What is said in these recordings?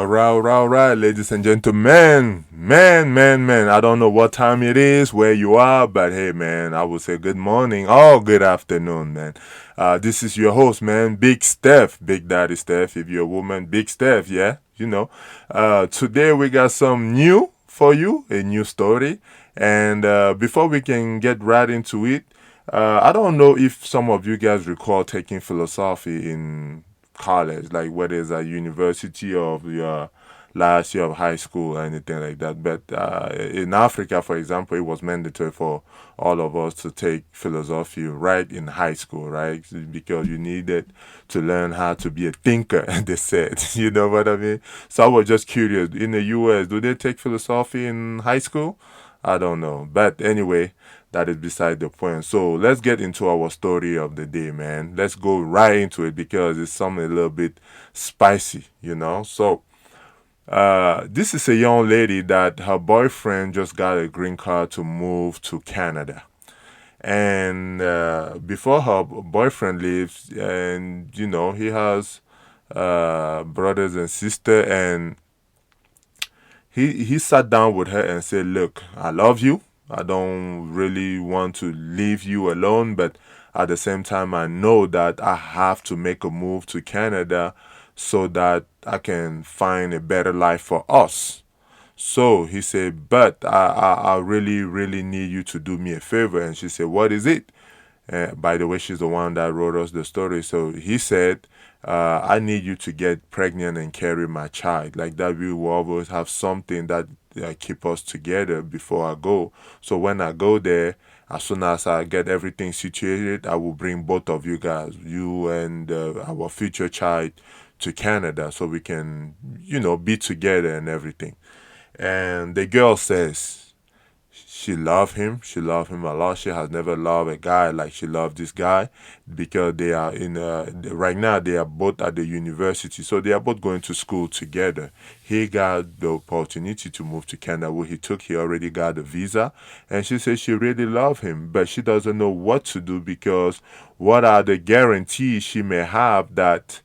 All right, ladies and gentlemen. Man. I don't know what time it is, where you are, but hey, man, I would say good morning or good afternoon, man. This is your host, man, Big Steph, Big Daddy Steph. If you're a woman, Big Steph, yeah, you know. Today we got some new for you, a new story. And before we can get right into it, I don't know if some of you guys recall taking philosophy in college, like whether it's at university or your last year of high school or anything like that. But in Africa, for example, it was mandatory for all of us to take philosophy right in high school, right? Because you needed to learn how to be a thinker, they said. You know what I mean? So I was just curious. In the US, do they take philosophy in high school? I don't know. But anyway, that is beside the point. So let's get into our story of the day, man. Let's go right into it because it's something a little bit spicy, you know. So this is a young lady that her boyfriend just got a green card to move to Canada. And before her boyfriend leaves, and you know, he has brothers and sister, and he sat down with her and said, "Look, I love you. I don't really want to leave you alone, but at the same time, I know that I have to make a move to Canada so that I can find a better life for us." So he said, "But I really need you to do me a favor." And she said, "What is it?" By the way, she's the one that wrote us the story. So he said, I need you to get pregnant and carry my child. Like that, we will always have something that keep us together before I go. So when I go there, as soon as I get everything situated, I will bring both of you guys, you and our future child, to Canada so we can, be together and everything. And the girl says, she loved him. She loved him a lot. She has never loved a guy like she loved this guy because they are right now they are both at the university. So they are both going to school together. He got the opportunity to move to Canada where he already got a visa. And she says she really loved him, but she doesn't know what to do because what are the guarantees she may have that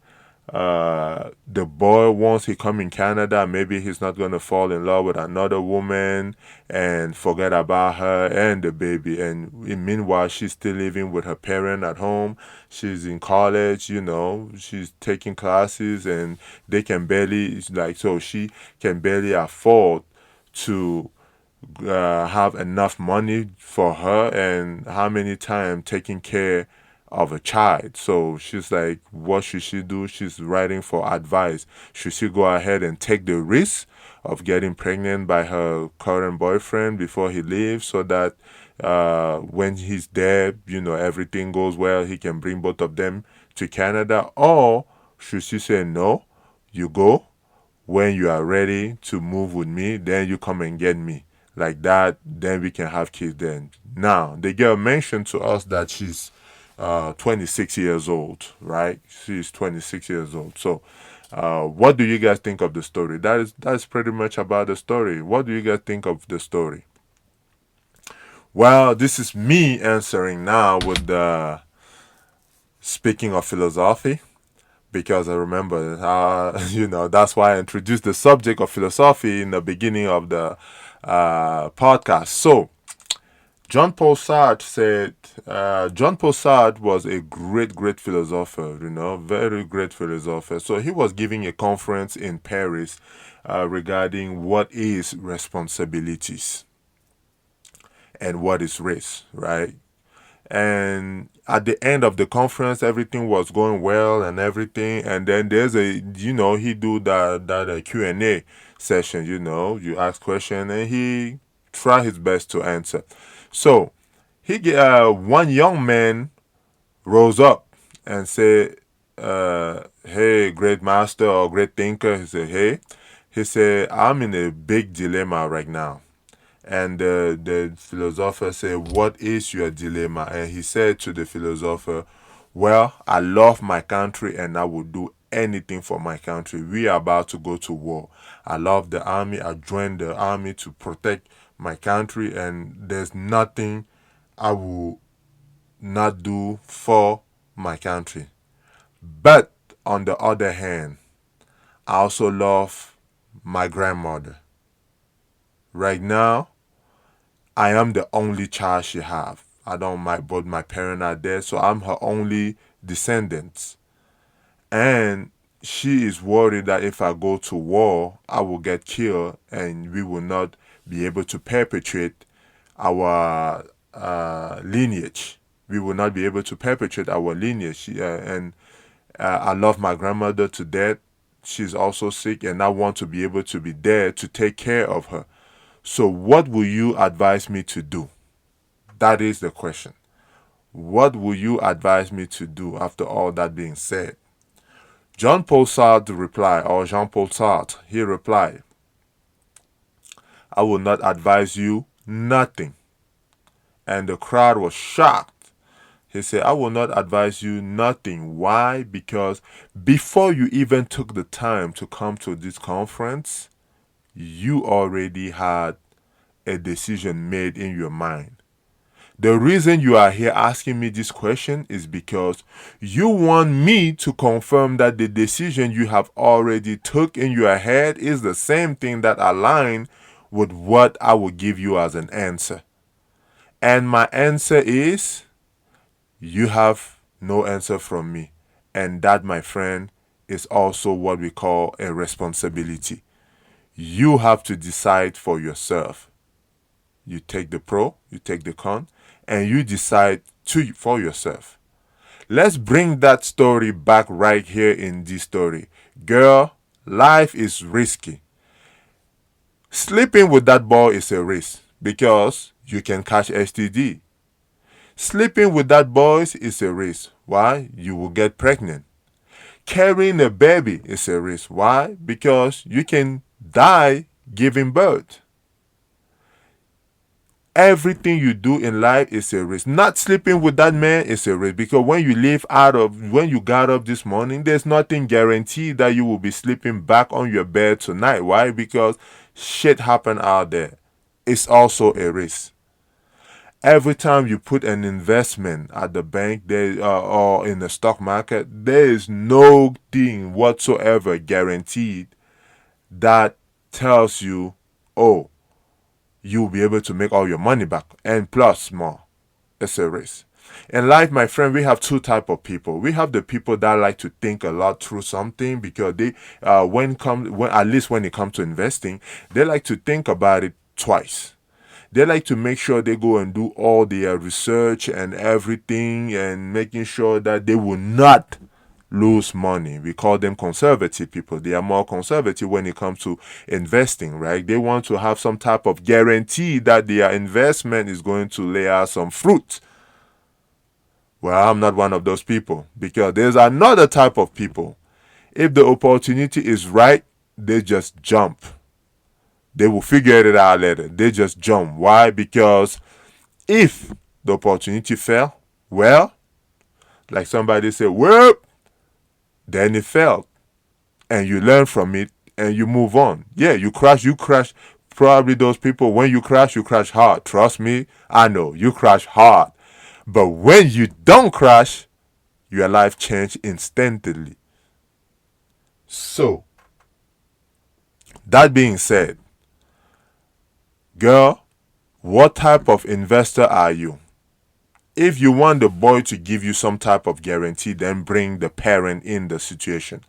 the boy, once he come in Canada, maybe he's not going to fall in love with another woman and forget about her and the baby. And meanwhile, she's still living with her parent at home. She's in college, she's taking classes, and they can barely, so she can barely afford to have enough money for her, and how many times taking care of a child. So she's like, what should she do? She's writing for advice. Should she go ahead and take the risk of getting pregnant by her current boyfriend before he leaves so that when he's there, everything goes well, he can bring both of them to Canada? Or should she say, no, you go, when you are ready to move with me, then you come and get me. Like that, then we can have kids then. Now, the girl mentioned to us that she's 26 years old, right? She's 26 years old. So, what do you guys think of the story? That's pretty much about the story. What do you guys think of the story? Well, this is me answering now with the speaking of philosophy, because I remember, that's why I introduced the subject of philosophy in the beginning of the podcast. So, John Paul Sartre was a great philosopher, very great philosopher. So he was giving a conference in Paris regarding what is responsibilities and what is race, right? And at the end of the conference, everything was going well and everything. And then there's he do that Q&A session. You ask question and he try his best to answer. So one young man rose up and said, "Hey, great master or great thinker," he said, "Hey," he said, "I'm in a big dilemma right now." And the philosopher said, "What is your dilemma?" And he said to the philosopher, "Well, I love my country and I will do anything for my country. We are about to go to war. I love the army. I joined the army to protect my country, and there's nothing I will not do for my country. But on the other hand, I also love my grandmother. Right now, I am the only child she have. I don't my Both my parents are dead, so I'm her only descendant. And she is worried that if I go to war, I will get killed and we will not be able to perpetuate our lineage. We will not be able to perpetuate our lineage. And I love my grandmother to death. She's also sick, and I want to be able to be there to take care of her. So, what will you advise me to do? That is the question. What will you advise me to do after all that being said? Jean Paul Sartre, he replied, I will not advise you nothing. And the crowd was shocked. He said, I will not advise you nothing. Why? Because before you even took the time to come to this conference, you already had a decision made in your mind. The reason you are here asking me this question is because you want me to confirm that the decision you have already took in your head is the same thing that align with what I will give you as an answer. And my answer is you have no answer from me. And that, my friend, is also what we call a responsibility. You have to decide for yourself. You take the pro, you take the con, and you decide for yourself. Let's bring that story back right here in this story. Girl, life is risky. Sleeping with that boy is a risk because you can catch STD. Sleeping with that boy is a risk. Why? You will get pregnant. Carrying a baby is a risk. Why? Because you can die giving birth. Everything you do in life is a risk. Not sleeping with that man is a risk because when you got up this morning, there's nothing guaranteed that you will be sleeping back on your bed tonight. Why? Because shit happen out there. It's also a risk. Every time you put an investment at the bank or in the stock market, there is no thing whatsoever guaranteed that tells you, oh, you'll be able to make all your money back and plus more. It's a risk. In life, my friend, we have two type of people. We have the people that like to think a lot through something because they, at least when it comes to investing, they like to think about it twice. They like to make sure they go and do all their research and everything and making sure that they will not lose money. We call them conservative people. They are more conservative when it comes to investing, right? They want to have some type of guarantee that their investment is going to lay out some fruit. Well, I'm not one of those people because there's another type of people. If the opportunity is right, they just jump. They will figure it out later. They just jump. Why? Because if the opportunity fell, well, like somebody said, well, then it fell. And you learn from it and you move on. Yeah, you crash. Probably those people, when you crash hard. Trust me, I know, you crash hard. But when you don't crash, your life change instantly. So, that being said, girl, what type of investor are you? If you want the boy to give you some type of guarantee, then bring the parent in the situation.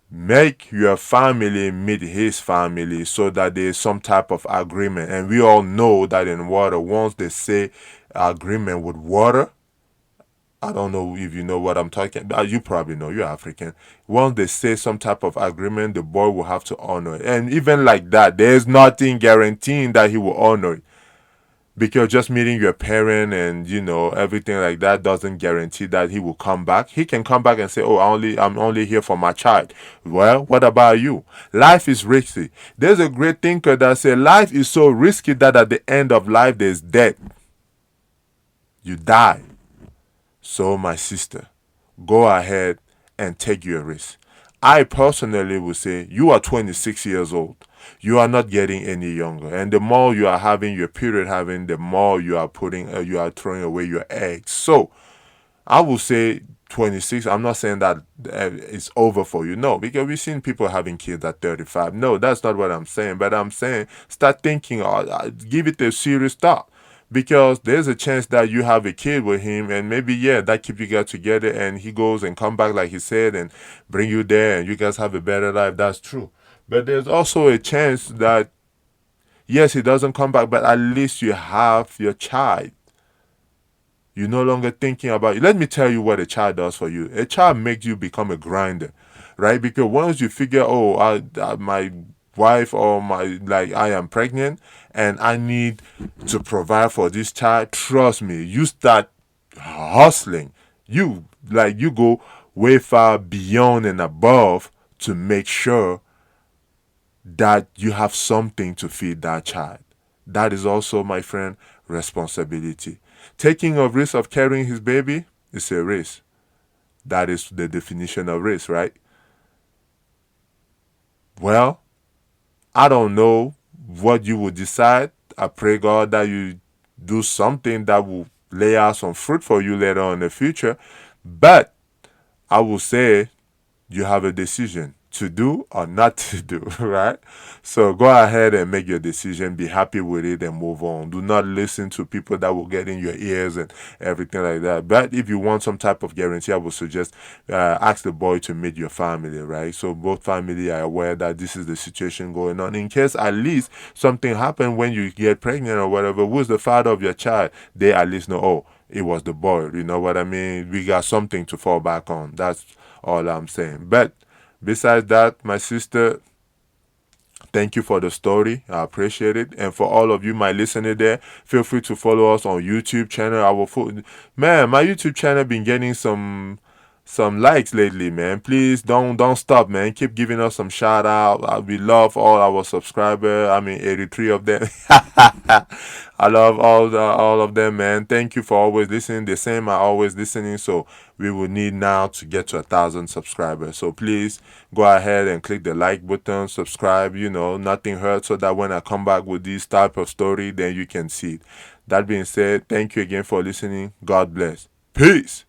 Make your family meet his family so that there is some type of agreement. And we all know that in water, once they say agreement with water, I don't know if you know what I'm talking about. You probably know, you're African. Once they say some type of agreement, the boy will have to honor it. And even like that, there's nothing guaranteeing that he will honor it. Because just meeting your parent and everything like that doesn't guarantee that he will come back. He can come back and say, "Oh, I'm only here for my child." Well, what about you? Life is risky. There's a great thinker that said life is so risky that at the end of life there's death. You die. So, my sister, go ahead and take your risk. I personally would say you are 26 years old. You are not getting any younger, and the more you are having your period the more you are throwing away your eggs. So, I would say 26, I'm not saying that it's over for you. No, because we've seen people having kids at 35. No, that's not what I'm saying. But I'm saying start thinking, give it a serious thought. Because there's a chance that you have a kid with him, and maybe, yeah, that keep you guys together, and he goes and come back like he said and bring you there, and you guys have a better life. That's true. But there's also a chance that, yes, he doesn't come back, but at least you have your child. You're no longer thinking about it. Let me tell you what a child does for you. A child makes you become a grinder, right? Because once you figure, oh, my wife or I am pregnant and I need to provide for this child, trust me, you start hustling. You go way far beyond and above to make sure that you have something to feed that child. That is also, my friend, responsibility. Taking a risk of carrying his baby is a risk. That is the definition of risk, right? Well, I don't know what you would decide. I pray, God, that you do something that will lay out some fruit for you later on in the future. But I will say you have a decision to do or not to do, right? So go ahead and make your decision, be happy with it, and move on. Do not listen to people that will get in your ears and everything like that. But if you want some type of guarantee, I would suggest ask the boy to meet your family, right? So both family are aware that this is the situation going on. In case at least something happened when you get pregnant or whatever, who's the father of your child? They at least know, oh, it was the boy. You know what I mean? We got something to fall back on. That's all I'm saying. But besides that, my sister, thank you for the story. I appreciate it. And for all of you, my listener there, feel free to follow us on YouTube channel. Man, my YouTube channel been getting some likes lately, man. Please don't stop, man. Keep giving us some shout out. We love all our subscribers. I mean, 83 of them. I love all of them, man. Thank you for always listening. The same are always listening. So we will need now to get to 1,000 subscribers. So please go ahead and click the like button, subscribe. Nothing hurts. So that when I come back with this type of story, then you can see it. That being said, thank you again for listening. God bless. Peace.